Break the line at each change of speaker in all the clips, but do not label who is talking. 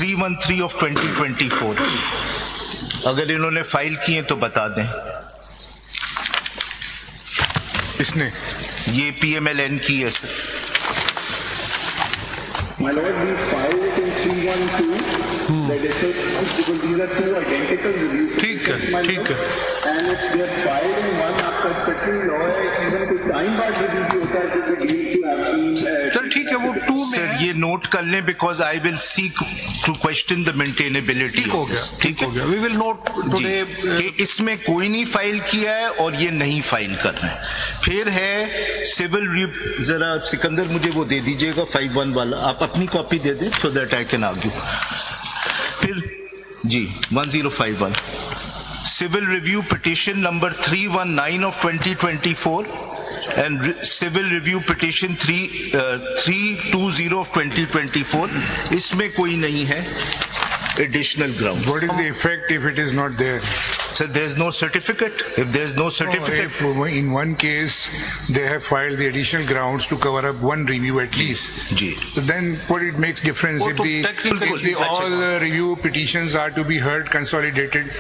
313 of 2024. अगर इन्होंने file की है तो बता दें.
किसने?
ये PMLN की है sir.
My lord, we filed it in 312. The additional because these are two identical reviews.
ठीक है.
And if they are filed in one after second law, even कोई time बाद review भी होता है तो we need to have been.
चल ठीक है, वो 2 में
सर
है.
ये नोट कर लें because I will seek to question the maintainability.
ठीक हो गया. We will note today
कि इसमें कोई नहीं फाइल किया है और ये नहीं फाइल कर रहे हैं. फिर है सिविल जरा सिकंदर मुझे वो दे दीजिएगा 51 वाला. आप अपनी कॉपी दे दें so that I can argue. फिर जी 1051 civil review petition number 319 of 2024 and civil review petition 320 of 2024. इसमें कोई नहीं है additional ground.
What is the effect if it is not there?
So there is no certificate. If there is no certificate,
if in one case they have filed the additional grounds to cover up one review at least, so then what it makes difference if the all review petitions are to be heard consolidated?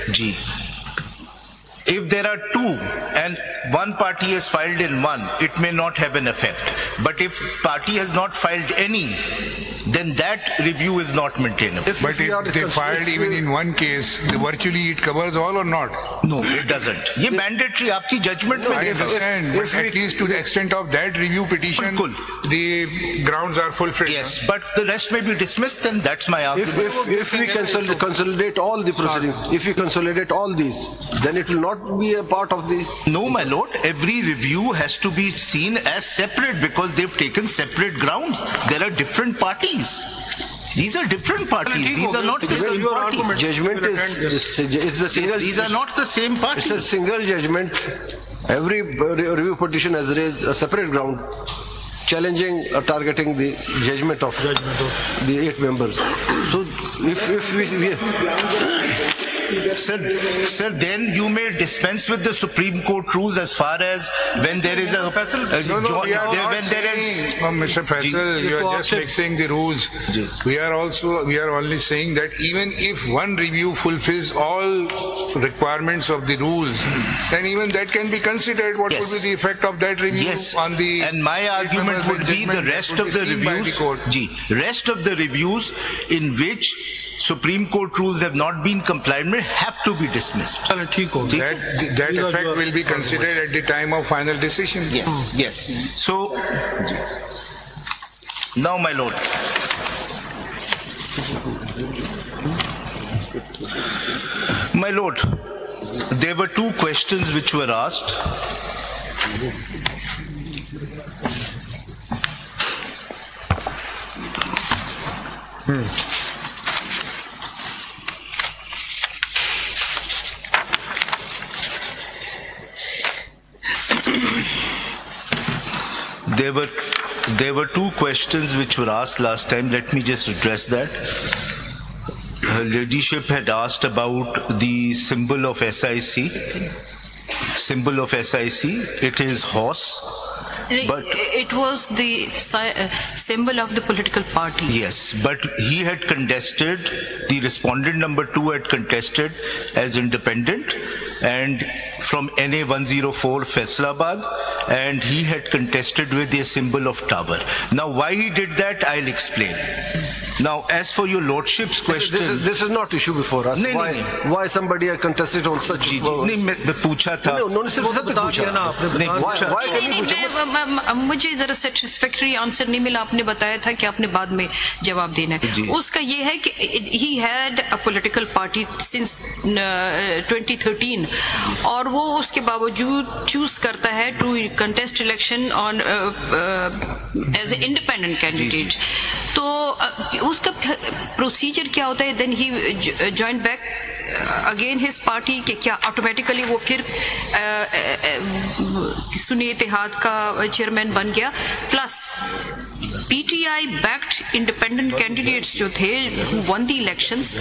If there are two and one party has filed in one, it may not have an effect. But if party has not filed any, then that review is not maintainable.
But if they filed even in one case, virtually it covers all or not?
No, it doesn't. ये mandatory आपकी judgment में.
I understand, but at least to the extent of that review petition, the grounds are fulfilled.
Yes, but the rest may be dismissed, and that's my argument.
If we consolidate all the proceedings, if we consolidate all these, then it will not be a part of the...
No, my lord, every review has to be seen as separate because they've taken separate grounds. There are different parties. These are different parties. These are not the same party.
Judgment is the single...
These are not the same party.
It's a single judgment. Every review petition has raised a separate ground challenging or targeting the judgment of the 8 members. So if we
Sir, then you may dispense with the Supreme Court rules as far as when there is a...
Mr. Faisal, you are just mixing the rules. We are only saying that even if one review fulfills all requirements of the rules, then even that can be considered. What would be the effect of that review on the...
And my argument would be the rest of the reviews in which Supreme Court rules have not been complied with have to be dismissed.
That effect will be considered at the time of final decision.
Yes. So, now my lord. My lord, there were 2 questions which were asked. There were 2 questions which were asked last time. Let me just address that. Her ladyship had asked about the symbol of SIC. Symbol of SIC, it is horse. But
it was the symbol of the political party.
Yes, but he had contested, the respondent number 2 had contested as independent and from NA 104 Faisalabad, and he had contested with a symbol of tower. Now why he did that, I'll explain. Now, as for your lordship's question,
this is not issue before us. Why somebody had contested on such?
पूछा था.
मुझे जरा satisfactory answer नहीं मिला. आपने बताया था कि आपने बाद में जवाब देना है. उसका ये है कि he had a political party since 2013 और वो उसके बावजूद चूज करता है to contest election on as an independent candidate. तो उसका प्रोसीजर क्या होता है? Then he joined back again his party कि क्या ऑटोमेटिकली वो फिर सुन्नी इत्तेहाद का चेयरमैन बन गया. Plus PTI backed independent candidates जो थे who won the elections,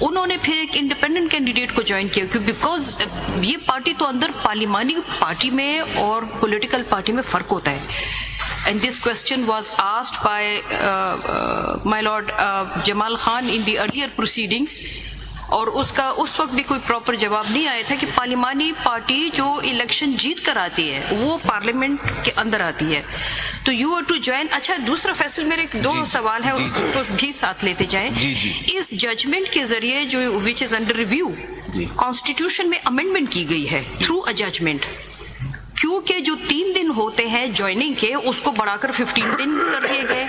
उन्होंने फिर एक independent candidate को ज्वाइन किया क्योंकि because ये पार्टी तो अंदर पार्लिमानी पार्टी में और political पार्टी में फर्क होता है. and this question was asked by my lord Jamal Khan in the earlier proceedings, اور اس کا اس وقت بھی کوئی پراپر جواب نہیں آیا تھا کہ پارلیمانی پارٹی جو الیکشن جیت کر آتی ہے وہ پارلیمنٹ کے اندر آتی ہے. تو یو آر ٹو جوائن. اچھا دوسرا فیصل میرے دو سوال ہیں اس کو بھی ساتھ لیتے جائیں. اس ججمنٹ کے ذریعے جو وچ از انڈر ریویو کانسٹیٹیوشن میں امینڈمنٹ کی گئی ہے تھرو اے ججمنٹ, کیونکہ جو 3 دن ہوتے ہیں جوائننگ کے اس کو بڑھا کر 15 دن کر دیے گئے,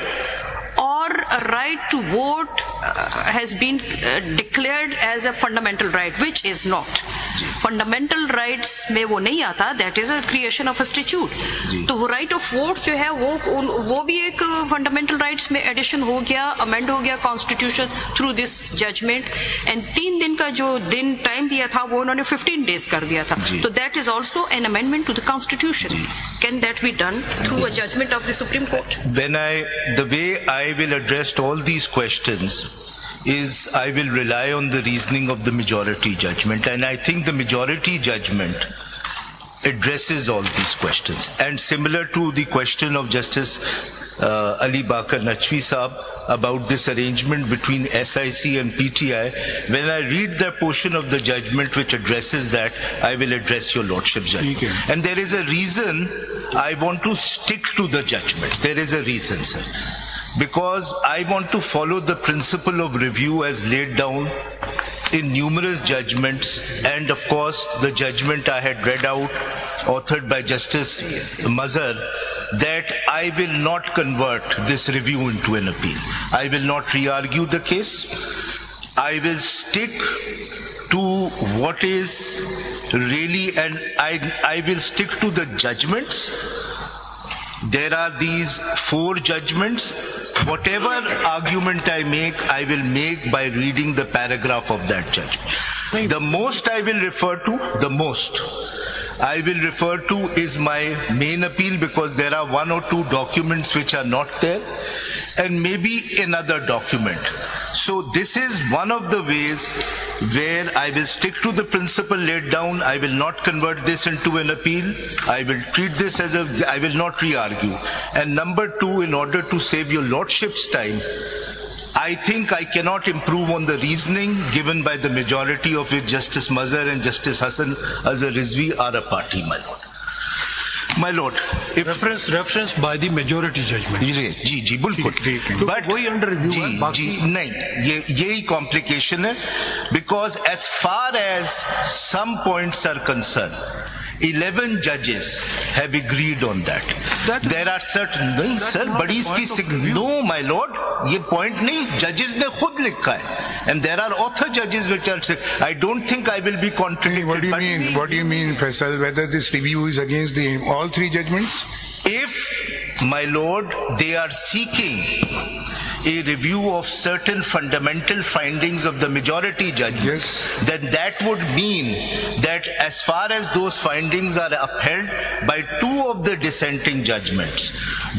اور right to vote has been declared as a fundamental right, which is not. Fundamental rights میں وہ نہیں آتا, that is a creation of a statute. تو وہ right of vote جو ہے وہ بھی ایک fundamental rights میں addition ہو گیا, amend ہو گیا constitution through this judgment, and 3 دن کا جو دن ٹائم دیا تھا وہ انہوں نے 15 days کر دیا تھا. تو that is also an amendment to the constitution. Can that be done through a judgment of the Supreme Court?
The way I will address all these questions is I will rely on the reasoning of the majority judgment, and I think the majority judgment addresses all these questions. And similar to the question of Justice Ali Bakar Naqvi Saab about this arrangement between SIC and PTI, when I read the portion of the judgment which addresses that, I will address your lordship's judgment. Okay. And there is a reason I want to stick to the judgments. There is a reason, sir. Because I want to follow the principle of review as laid down in numerous judgments, and of course the judgment I had read out, authored by Justice Mazhar, that I will not convert this review into an appeal. I will not re-argue the case. I will stick to what is really, and I will stick to the judgments. There are these 4 judgments. Whatever argument I make, I will make by reading the paragraph of that judgment. The most I will refer to is my main appeal, because there are 1 or 2 documents which are not there, and maybe another document. So this is one of the ways where I will stick to the principle laid down. I will not convert this into an appeal. I will treat this as I will not re-argue. And number 2, in order to save your lordship's time, I think I cannot improve on the reasoning given by the majority, of which Justice Mazhar and Justice Hassan Azhar Rizvi are a party, my lord. My lord, if
reference by the majority judgment.
جی بالکل, but
وہی under review ہے.
جی نہیں, یہی complication ہے, because as far as some points are concerned, 11 judges have agreed on that. There are certain, نہیں sir, بڑی اس کی, no my lord, یہ point نہیں, judges نے خود لکھا ہے, and there are author judges which are saying, I don't think I will be contradicted.
What do you mean, Faisal, whether this review is against all 3 judgments?
If, my lord, they are seeking a review of certain fundamental findings of the majority judgment, then that would mean that as far as those findings are upheld by 2 of the dissenting judgments,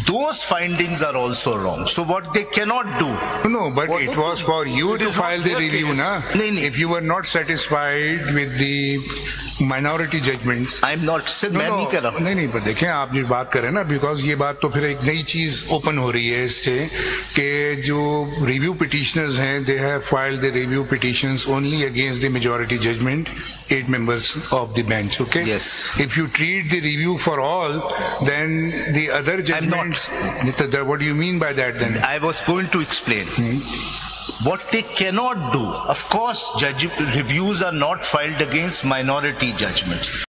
those findings are also wrong. So what they cannot do.
No, but it was for you to file the review, na? If you were not satisfied with the minority judgments.
I'm not, sir, میں نہیں کر رہا ہوں.
نہیں پر دیکھیں آپ جو بات کر رہے ہیں نا, بیکاز یہ بات تو پھر ایک نئی چیز اوپن ہو رہی ہے اس سے, کہ جو ریویو پٹیشنرز ہیں, they have filed the review petitions only against the majority judgment, 8 members of the bench, okay?
Yes.
If you treat the review for all, then the other judgments. What do you mean by that then?
I was going to explain. What they cannot do, of course, reviews are not filed against minority judgments.